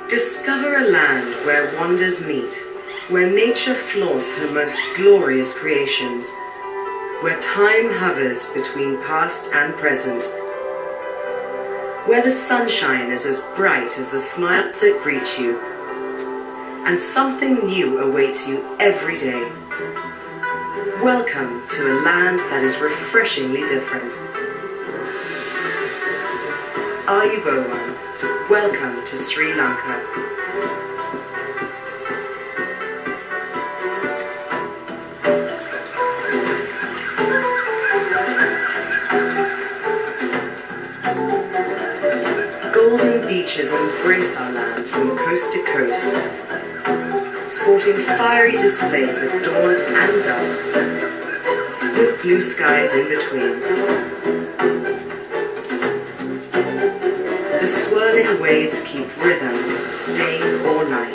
Discover a land where wonders meet, where nature flaunts her most glorious creations, where time hovers between past and present, where the sunshine is as bright as the smiles that greet you, and something new awaits you every day. Welcome to a land that is refreshingly different. Ayubowan, welcome to Sri Lanka. Golden beaches embrace our land from coast to coast, sporting fiery displays at dawn and dusk, with blue skies in between. The swirling waves keep rhythm, day or night.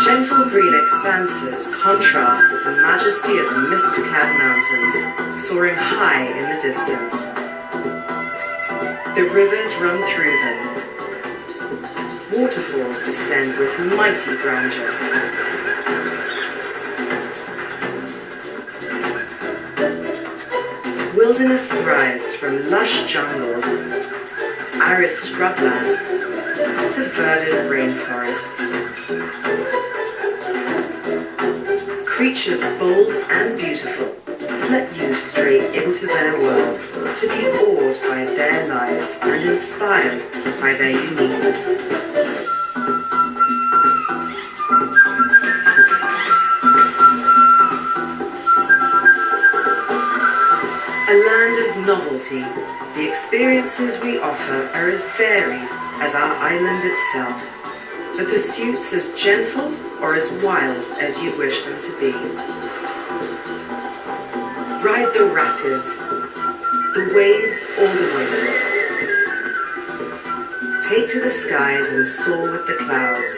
Gentle green expanses contrast with the majesty of the mist-clad mountains, soaring high in the distance. The rivers run through them. Waterfalls descend with mighty grandeur. Wilderness thrives from lush jungles, arid scrublands, to verdant rainforests. Creatures bold and beautiful let you stray into their world to be awed by their lives and inspired by their uniqueness. A land of novelty, the experiences we offer are as varied as our island itself, the pursuits as gentle or as wild as you wish them to be. Ride the rapids, the waves or the winds. Take to the skies and soar with the clouds.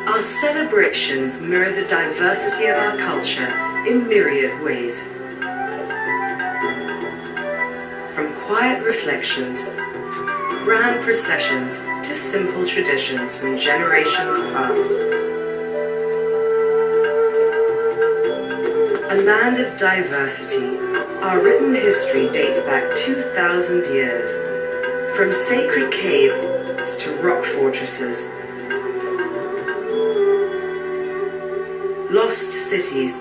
Our celebrations mirror the diversity of our culture in myriad ways. From quiet reflections, grand processions, to simple traditions from generations past. A land of diversity, our written history dates back 2,000 years, from sacred caves to rock fortresses, lost cities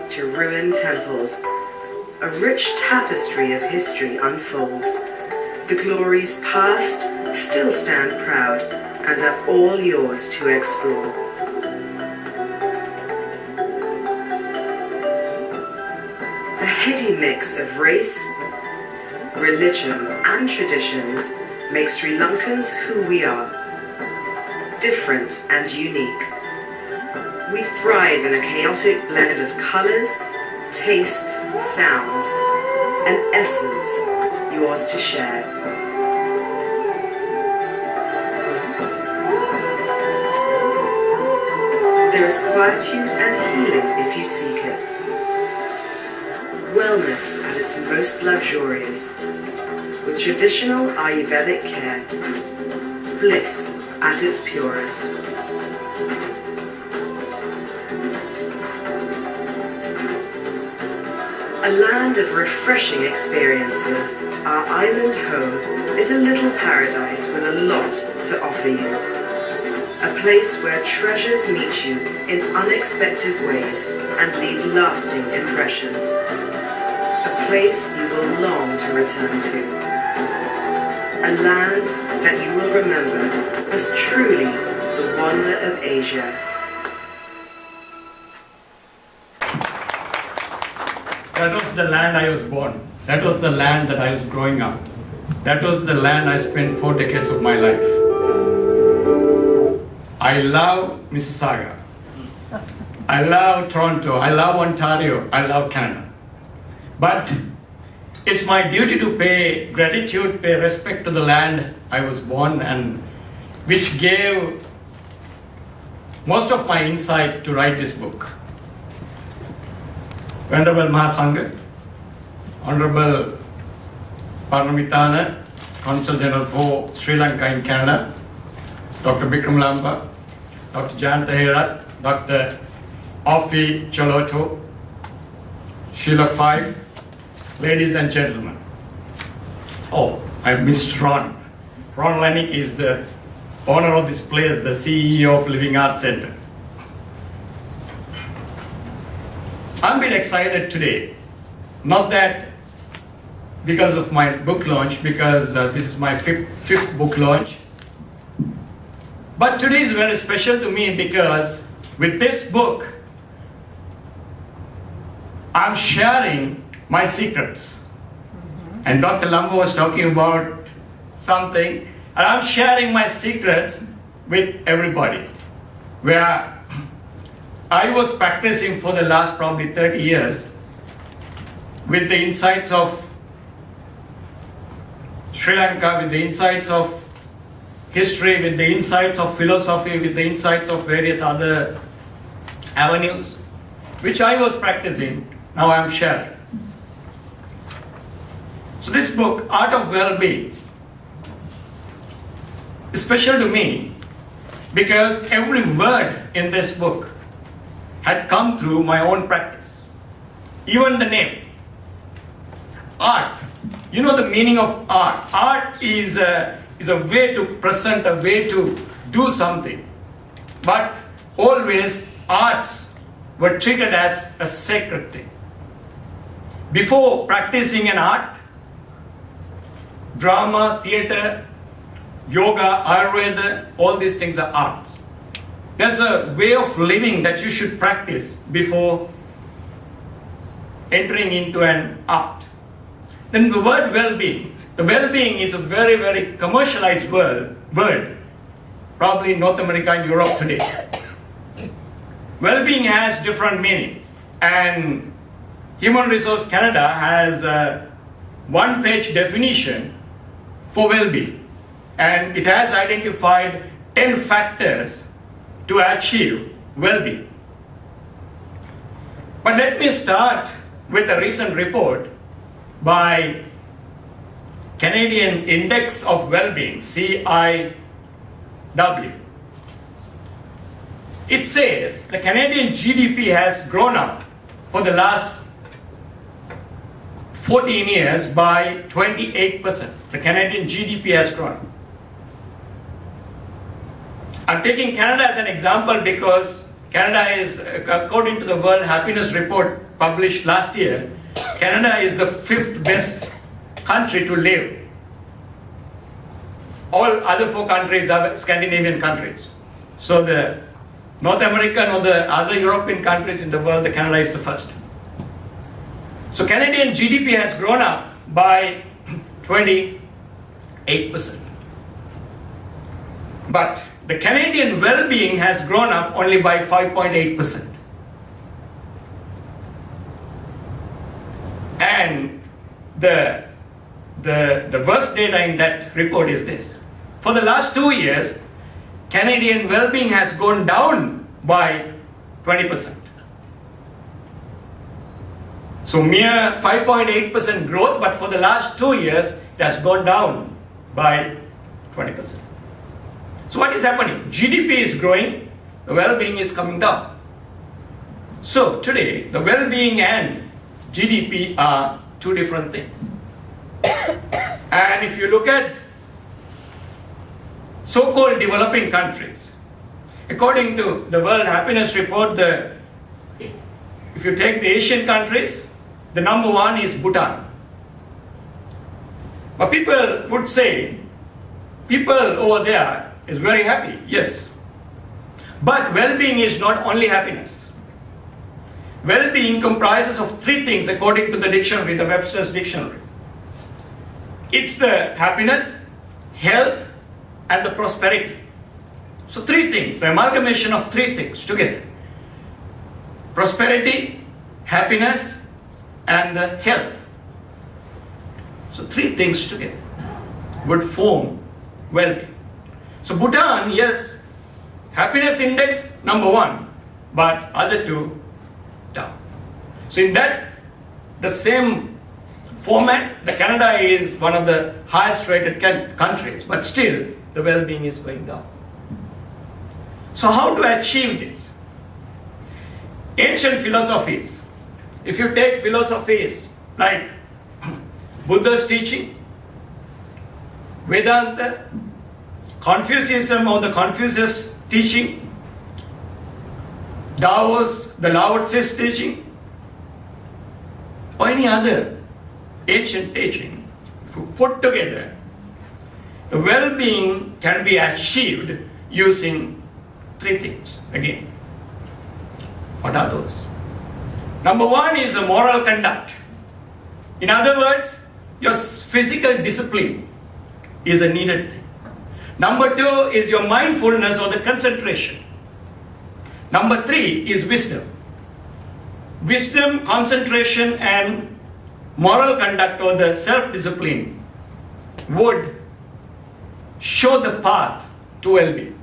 to ruined temples. A rich tapestry of history unfolds. The glories past still stand proud and are all yours to explore. A heady mix of race, religion and traditions makes Sri Lankans who we are, different and unique. We thrive in a chaotic blend of colours, tastes, sounds, and essence, yours to share. There is quietude and healing if you seek it. Wellness at its most luxurious, with traditional Ayurvedic care. Bliss at its purest. A land of refreshing experiences, our island home is a little paradise with a lot to offer you. A place where treasures meet you in unexpected ways and leave lasting impressions. A place you will long to return to. A land that you will remember as truly the wonder of Asia. That was the land I was born. That was the land that I was growing up. That was the land I spent 4 decades of my life. I love Mississauga. I love Toronto. I love Ontario. I love Canada. But it's my duty to pay gratitude, pay respect to the land I was born and which gave most of my insight to write this book. Venerable Mahasangha, Honorable Parnamitana, Consul General for Sri Lanka in Canada, Dr. Bikram Lamba, Dr. Jan Tahirat, Dr. Afi Choloto, Sheila Five, ladies and gentlemen. Oh, I missed Ron. Ron Lennick is the owner of this place, the CEO of Living Arts Center. I'm a bit excited today. Not that because of my book launch, because this is my fifth book launch. But today is very special to me because with this book, I'm sharing my secrets. And Dr. Lamba was talking about something, and I'm sharing my secrets with everybody. Where I was practicing for the last probably 30 years with the insights of Sri Lanka, with the insights of history, with the insights of philosophy, with the insights of various other avenues, which I was practicing, now I'm sharing. So this book, Art of Well-Being, is special to me because every word in this book had come through my own practice. Even the name, art. You know the meaning of art. Art is a way to present, a way to do something. But always arts were treated as a sacred thing. Before practicing an art, drama, theater, yoga, Ayurveda, all these things are arts. There's a way of living that you should practice before entering into an art. Then the word well-being. The well-being is a very, very commercialized word, probably in North America and Europe today. Well-being has different meanings. And Human Resource Canada has a one-page definition for well-being. And it has identified 10 factors to achieve well-being. But let me start with a recent report by Canadian Index of Well-Being, CIW. It says the Canadian GDP has grown up for the last 14 years by 28%. The Canadian GDP has grown. I'm taking Canada as an example because Canada is, according to the World Happiness Report published last year, Canada is the 5th best country to live. All other 4 countries are Scandinavian countries. So the North American or the other European countries in the world, the Canada is the first. So Canadian GDP has grown up by 28%. But the Canadian well-being has grown up only by 5.8%. And the worst data in that report is this. For the last 2 years, Canadian well-being has gone down by 20%. So mere 5.8% growth, but for the last 2 years, it has gone down by 20%. So what is happening? GDP is growing, the well-being is coming down. So today, the well-being and GDP are two different things. And if you look at so-called developing countries, according to the World Happiness Report, if you take the Asian countries, the number 1 is Bhutan. But people would say, people over there is very happy, yes. But well-being is not only happiness. Well-being comprises of 3 things according to the dictionary, the Webster's Dictionary. It's the happiness, health, and the prosperity. So 3 things, the amalgamation of 3 things together. Prosperity, happiness, and the health. So 3 things together would form well-being. So Bhutan, yes, happiness index number 1, but other 2 down. So in that, the same format, the Canada is one of the highest rated countries, but still the well-being is going down. So how to achieve this? Ancient philosophies. If you take philosophies like Buddha's teaching, Vedanta, Confucianism or the Confucius teaching, Tao's, the Lao Tzu's teaching, or any other ancient teaching, if you put together, the well-being can be achieved using 3 things. Again, what are those? Number 1 is a moral conduct. In other words, your physical discipline is a needed thing. Number 2 is your mindfulness or the concentration. Number 3 is wisdom. Wisdom, concentration, and moral conduct or the self-discipline would show the path to well-being.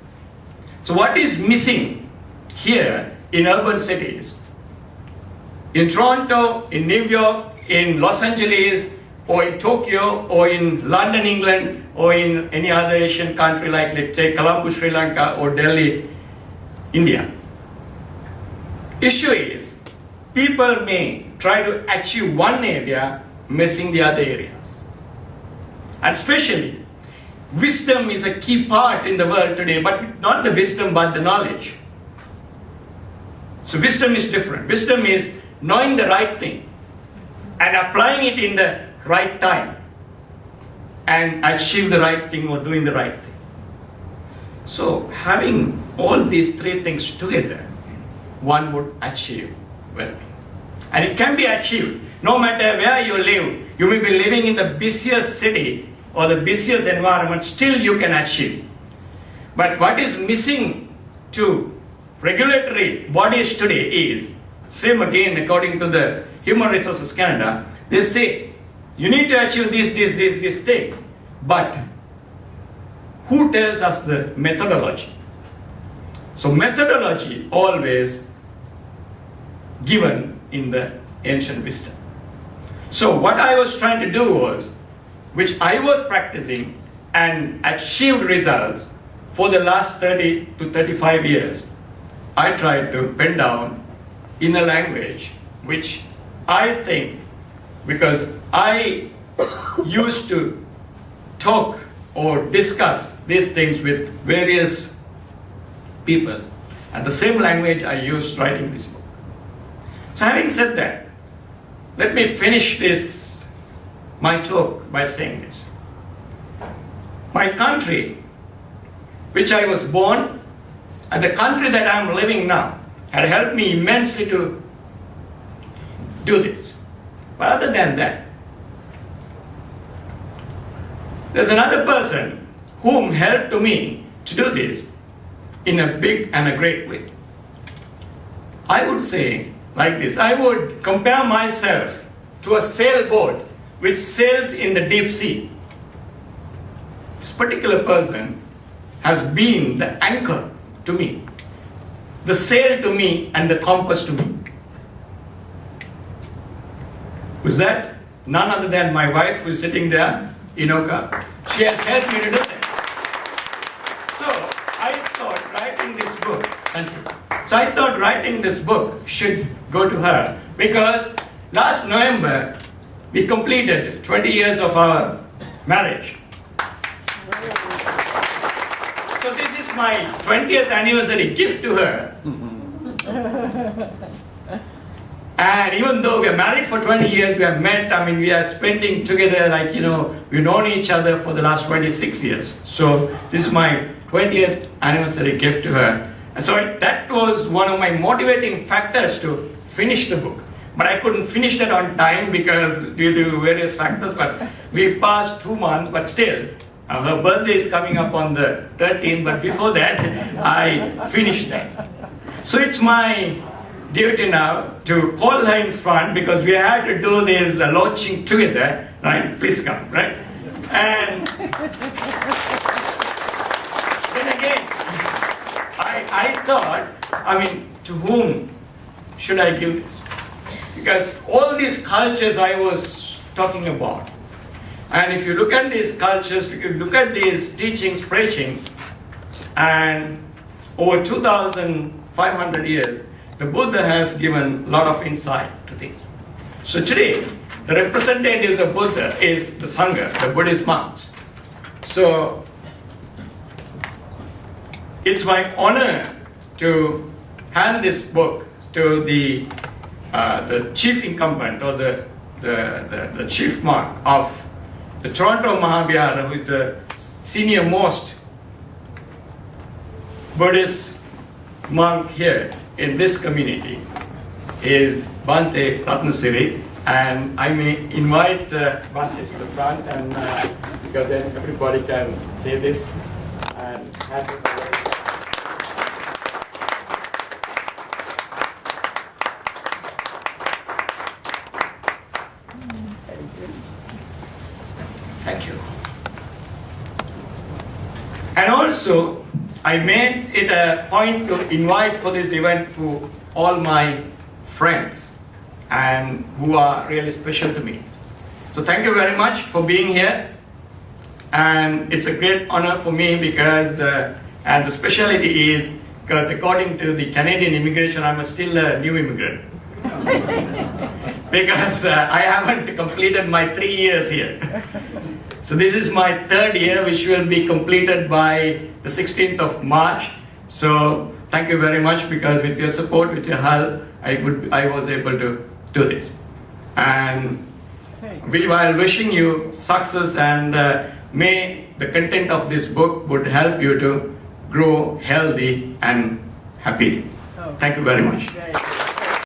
So what is missing here in urban cities, in Toronto, in New York, in Los Angeles, or in Tokyo, or in London, England, or in any other Asian country like, let's say, Colombo, Sri Lanka, or Delhi, India? Issue is, people may try to achieve one area, missing the other areas. And especially, wisdom is a key part in the world today, but not the wisdom, but the knowledge. So wisdom is different. Wisdom is knowing the right thing and applying it in the right time and achieve the right thing or doing the right thing. So having all these 3 things together, one would achieve well-being. And it can be achieved no matter where you live. You may be living in the busiest city or the busiest environment, still you can achieve. But what is missing to regulatory bodies today is, same again according to the Human Resources Canada, they say you need to achieve these things, but who tells us the methodology? So methodology always given in the ancient wisdom. So what I was trying to do was, which I was practicing and achieved results for the last 30 to 35 years, I tried to pen down in a language which I think, because I used to talk or discuss these things with various people, and the same language I used writing this book. So having said that, let me finish my talk by saying this. My country, which I was born, and the country that I am living now, had helped me immensely to do this. But other than that, there's another person whom helped me to do this in a big and a great way. I would say like this, I would compare myself to a sailboat which sails in the deep sea. This particular person has been the anchor to me, the sail to me, and the compass to me. Who's that? None other than my wife, who is sitting there, Inoka. She has helped me to do that. So I thought writing this book, thank you. So I thought writing this book should go to her, because last November we completed 20 years of our marriage. So this is my 20th anniversary gift to her. And even though we are married for 20 years, we have met, we are spending together like, we've known each other for the last 26 years. So this is my 20th anniversary gift to her. And so that was one of my motivating factors to finish the book. But I couldn't finish that on time because due to various factors, but we passed 2 months, but still, her birthday is coming up on the 13th, but before that, I finished that. So it's my duty now to call her in front, because we had to do this launching together, right? Please come, right? And thought, to whom should I give this? Because all these cultures I was talking about, and if you look at these cultures, if you look at these teachings, preaching, and over 2,500 years, the Buddha has given a lot of insight to things. So today, the representatives of Buddha is the Sangha, the Buddhist monks. So it's my honor to hand this book to the chief incumbent or the chief monk of the Toronto Mahavihara, who is the senior most Buddhist monk here in this community, is Bhante Ratnasiri. And I may invite Bhante to the front, and because then everybody can say this and happy. Thank you. And also, I made it a point to invite for this event to all my friends and who are really special to me. So thank you very much for being here. And it's a great honor for me because, and the specialty is, because according to the Canadian immigration, I'm still a new immigrant. Because I haven't completed my 3 years here. So this is my third year, which will be completed by the 16th of March. So thank you very much, because with your support, with your help, I was able to do this. And while wishing you success, and may the content of this book would help you to grow healthy and happy. Thank you very much.